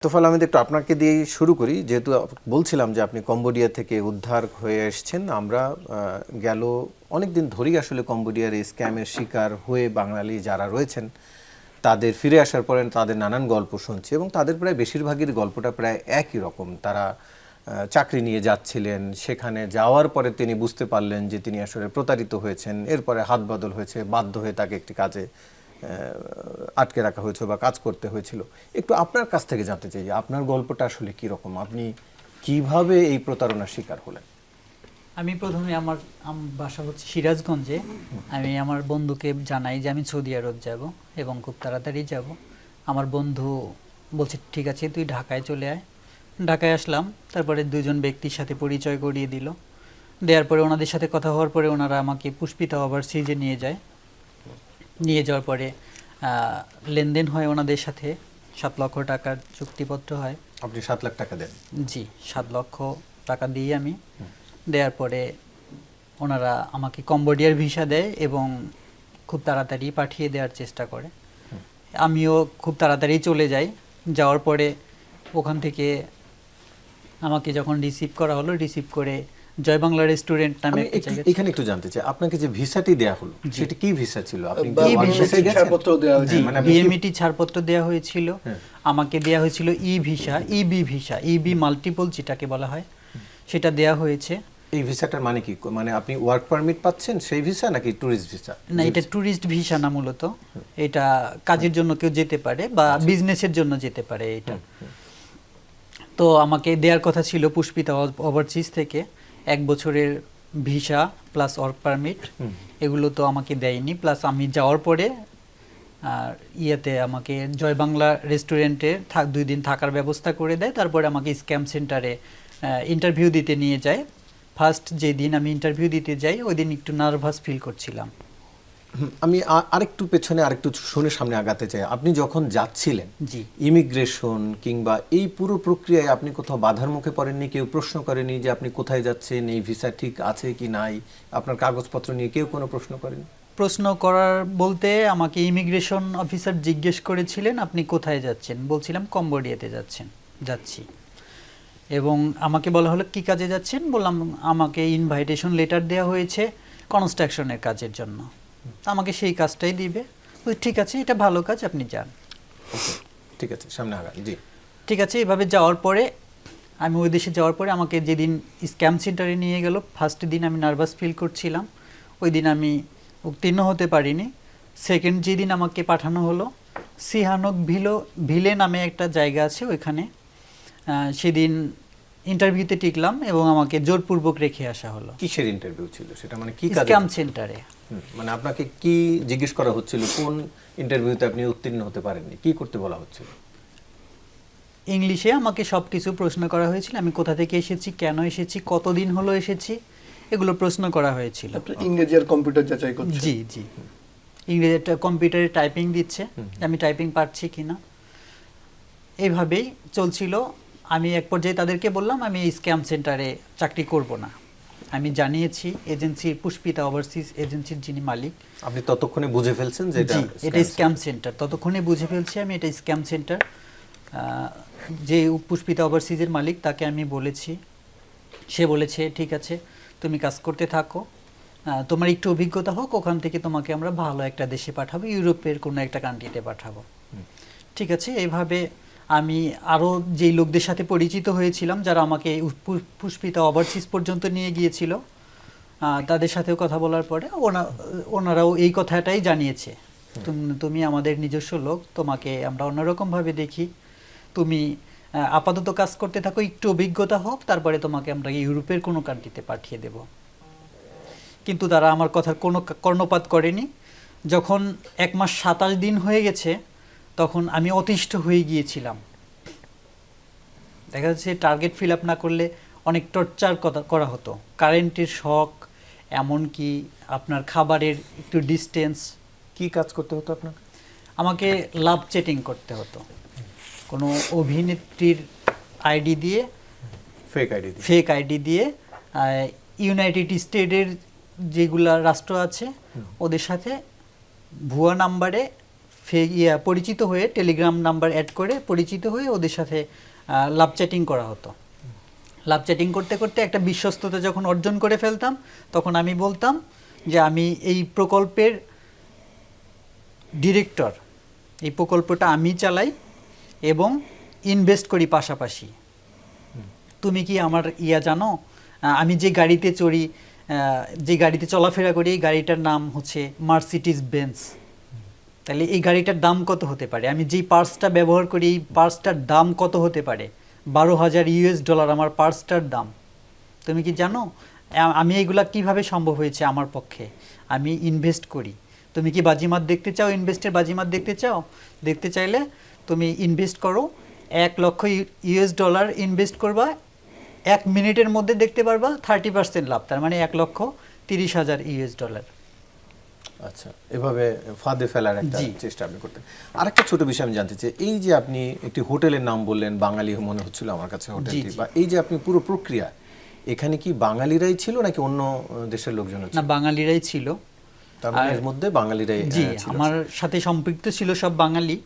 তোফাল আহমেদ, একটু আপনাকে দিয়েই শুরু করি, যেহেতু বলছিলাম যে আপনি কম্বোডিয়া থেকে উদ্ধার হয়ে এসেছেন। আমরা গেল অনেক দিন ধরেই আসলে কম্বোডিয়ার এই স্ক্যামের শিকার হয়ে বাঙালি যারা রয়েছেন তাদের ফিরে আসার পরে তাদের নানান গল্প শুনছি, এবং তাদের প্রায় বেশিরভাগের গল্পটা প্রায় একই রকম। তারা চাকরি নিয়ে যাচ্ছিলেন, সেখানে যাওয়ার পরে তিনি বুঝতে পারলেন যে তিনি আসলে প্রতারিত হয়েছেন, এরপরে হাত বদল হয়েছে, বাধ্য হয়ে তাকে একটি কাজে আটকে রাখা হয়েছিল বা কাজ করতে হয়েছিল। একটু আপনার কাছ থেকে জানতে চাই যে আপনার গল্পটা আসলে কি রকম, আপনি কিভাবে এই প্রতারণার শিকার হলেন? আমি প্রথমে আমার বাসা হচ্ছে সিরাজগঞ্জে। আমি আমার বন্ধুকে জানাই যে আমি সৌদি আরব যাব এবং খুব তাড়াতাড়ি যাব। আমার বন্ধু বলছে ঠিক আছে তুই ঢাকায় চলে আয়। ঢাকায় আসলাম, তারপরে দুজন ব্যক্তির সাথে পরিচয় করিয়ে দিল। দেওয়ার পরে ওনাদের সাথে কথা হওয়ার পরে ওনারা আমাকে পুষ্পিতা ওভারসিজে নিয়ে যায়। নিয়ে যাওয়ার পরে লেনদেন হয় ওনাদের সাথে, 7 লক্ষ টাকার চুক্তিপত্র হয়। আপনি 7 লাখ টাকা দেন? জি, 7 লক্ষ টাকা দিয়ে আমি। দেওয়ার পরে ওনারা আমাকে কম্বোডিয়ার ভিসা দেয় এবং খুব তাড়াতাড়ি পাঠিয়ে দেওয়ার চেষ্টা করে। আমিও খুব তাড়াতাড়ি চলে যাই। যাওয়ার পরে ওখান থেকে আমাকে যখন রিসিভ করা হলো, রিসিভ করে জয় বাংলা রেস্টুরেন্ট নামে একটা জায়গা। এখানে একটু জানতে চাই, আপনাকে যে ভিসাটি দেয়া হলো সেটা কি ভিসা ছিল? আপনি বিএমইটি ছাড়পত্র দেওয়া হয়েছিল। আমাকে দেওয়া হয়েছিল ই ভিসা, ইবি ভিসা, ইবি মাল্টিপল যেটাকে বলা হয়, সেটা দেওয়া হয়েছে। এই ভিসাটার মানে কি? মানে আপনি ওয়ার্ক পারমিট পাচ্ছেন সেই ভিসা নাকি ট্যুরিস্ট ভিসা? না, এটা ট্যুরিস্ট ভিসা না, মূলত এটা কাজের জন্য কেউ যেতে পারে বা বিজনেসের জন্য যেতে পারে এটা। তো আমাকে দেওয়ার কথা ছিল পুষ্পিতা ওভারসিজ থেকে 1 বছরের ভিসা প্লাস ওয়ার্ক পারমিট, এগুলো তো আমাকে দেয়নি। প্লাস আমি যাওয়ার পরে ইয়েতে আমাকে জয় বাংলা রেস্টুরেন্টে 2 দিন থাকার ব্যবস্থা করে দেয়। তারপরে আমাকে স্ক্যাম সেন্টারে ইন্টারভিউ দিতে নিয়ে যায়। ফার্স্ট যেদিন আমি ইন্টারভিউ দিতে যাই ওই দিন একটু নার্ভাস ফিল করছিলাম। আমি আরেকটু পেছনে আরেকটু শুনে সামনে আগাতে চাই। আপনি যখন যাচ্ছিলেন জি, ইমিগ্রেশন কিংবা এই পুরো প্রক্রিয়ায় আপনি কোথাও বাধার মুখে পড়েননি? কেউ প্রশ্ন করেনি যে আপনি কোথায় যাচ্ছেন, এই ভিসা ঠিক আছে কি নাই, আপনার কাগজপত্র নিয়ে কেউ কোনো প্রশ্ন করেনি? প্রশ্ন করার বলতে আমাকে ইমিগ্রেশন অফিসার জিজ্ঞেস করেছিলেন আপনি কোথায় যাচ্ছেন। বলছিলাম কম্বোডিয়াতে যাচ্ছি। এবং আমাকে বলা হলো কি কাজে যাচ্ছেন। বললাম আমাকে ইনভাইটেশন লেটার দেওয়া হয়েছে কনস্ট্রাকশনের কাজের জন্য, আমাকে সেই কাজটাই দিবে। ঠিক আছে, এটা ভালো কাজ, আপনি যান। ঠিক আছে, সামনে আগান। জি, ঠিক আছে। এভাবে যাওয়ার পরে আমি ওই দেশে যাওয়ার পরে আমাকে যেদিন স্ক্যাম সেন্টারে নিয়ে গেল, ফার্স্ট দিন আমি নার্ভাস ফিল করছিলাম, ওই দিন আমি উত্তীর্ণ হতে পারিনি। সেকেন্ড যেদিন আমাকে পাঠানো হলো সিহানক ভিলে নামে একটা জায়গা আছে ওইখানে, সেদিন ইন্টারভিউতে টিকলাম এবং আমাকে জোরপূর্বক রেখে আসা হলো। কিসের ইন্টারভিউ ছিল সেটা? মানে কি কাজ? স্ক্যাম সেন্টারে। মানে আপনাকে কি জিজ্ঞেস করা হচ্ছিল? কোন ইন্টারভিউতে আপনি উত্তীর্ণ হতে পারেননি? কি করতে বলা হচ্ছিল? ইংলিশে আমাকে সব কিছু প্রশ্ন করা হয়েছিল। আমি কোথা থেকে এসেছি, কেন এসেছি, কতদিন হলো এসেছি, এগুলো প্রশ্ন করা হয়েছিল। ইংরেজি আর কম্পিউটার যাচাই করছে। জি জি, ইংরেজি কম্পিউটারে টাইপিং দিচ্ছে, আমি টাইপিং পারছি কিনা, এইভাবেই চলছিল। আমি এক পর্যায়ে তাদেরকে বললাম আমি এই স্ক্যাম সেন্টারে চাকরি করব না। আমি জানিয়েছি এজেন্সির, পুষ্পিতা ওভারসিজ এজেন্সির যিনি মালিক। আপনি ততক্ষণে বুঝে ফেলছেন যে এটা স্ক্যাম সেন্টার? ততক্ষণে বুঝে ফেলছি আমি এটা স্ক্যাম সেন্টার। যে পুষ্পিতা ওভারসিজের মালিক তাকে আমি বলেছি, সে বলেছে ঠিক আছে তুমি কাজ করতে থাকো, তোমার একটু অভিজ্ঞতা হোক, ওখান থেকে তোমাকে আমরা ভালো একটা দেশে পাঠাবো, ইউরোপের কোনো একটা কান্ট্রিতে পাঠাবো। ঠিক আছে। এইভাবে আমি আরও যেই লোকদের সাথে পরিচিত হয়েছিলাম যারা আমাকে পুষ্পিতা ওভারসিজ পর্যন্ত নিয়ে গিয়েছিল, তাদের সাথেও কথা বলার পরে ওনারাও এই কথাটাই জানিয়েছে, তুমি আমাদের নিজস্ব লোক, তোমাকে আমরা অন্যরকমভাবে দেখি, তুমি আপাতত কাজ করতে থাকো, একটু অভিজ্ঞতা হোক, তারপরে তোমাকে আমরা ইউরোপের কোনো কান্ট্রিতে পাঠিয়ে দেব। কিন্তু তারা আমার কথার কোনো কর্ণপাত করেনি। যখন 1 মাস 27 দিন হয়ে গেছে তখন আমি অতিষ্ঠ হয়ে গিয়েছিলাম। দেখা যাচ্ছে টার্গেট ফিল আপ না করলে অনেক টর্চার করা হতো, কারেন্টের শক, এমনকি আপনার খাবারের একটু ডিস্টেন্স। কি কাজ করতে হতো আপনাকে? আমাকে লাভ চ্যাটিং করতে হতো কোনো অভিনেত্রীর আইডি দিয়ে, ফেক আইডি দিয়ে ইউনাইটেড স্টেটের যেগুলা রাষ্ট্র আছে ওদের সাথে ভুয়া নাম্বারে পরিচিত হয়ে টেলিগ্রাম নাম্বার অ্যাড করে পরিচিত হয়ে ওদের সাথে লাভ চ্যাটিং করা হতো। লাভ চ্যাটিং করতে করতে একটা বিশ্বস্ততা যখন অর্জন করে ফেলতাম, তখন আমি বলতাম যে আমি এই প্রকল্পের ডিরেক্টর, এই প্রকল্পটা আমি চালাই এবং ইনভেস্ট করি পাশাপাশি। তুমি কি আমার জানো, আমি যে গাড়িতে চড়ি, যে গাড়িতে চলাফেরা করি, এই গাড়িটার নাম হচ্ছে মার্সিডিজ বেঞ্জ। তাহলে এই গাড়িটার দাম কত হতে পারে? আমি যেই পার্সটা ব্যবহার করি, এই পার্সটার দাম কত হতে পারে? $12,000 আমার পার্সটার দাম। তুমি কি জানো আমি এইগুলা কিভাবে সম্ভব হয়েছে আমার পক্ষে? আমি ইনভেস্ট করি। তুমি কি বাজিমাত দেখতে চাও? ইনভেস্টের বাজিমাত দেখতে চাও? দেখতে চাইলে তুমি ইনভেস্ট করো, $1,00,000 ইনভেস্ট করবা, 1 মিনিটের মধ্যে দেখতে পারবা 30% লাভ, তার মানে $1,30,000। আচ্ছা, এভাবে ফাঁদে ফেলার একটা জি। চেষ্টা আপনি করতেন। আরেকটা ছোট বিষয় আমি জানতে চাই, এই যে আপনি একটি হোটেলের নাম বললেন, বাঙালি মনে হচ্ছিল আমার কাছে হোটেলটি, জি। বা এই যে আপনি পুরো প্রক্রিয়া, এখানে কি বাঙালিরাই ছিল নাকি অন্য দেশের লোকজন না, ছিল? বাঙালিরাই ছিল। তার মানে এর মধ্যে বাঙালিরাই জি, ছিল। আমার সাথে সম্পৃক্ত ছিল সব বাঙালি।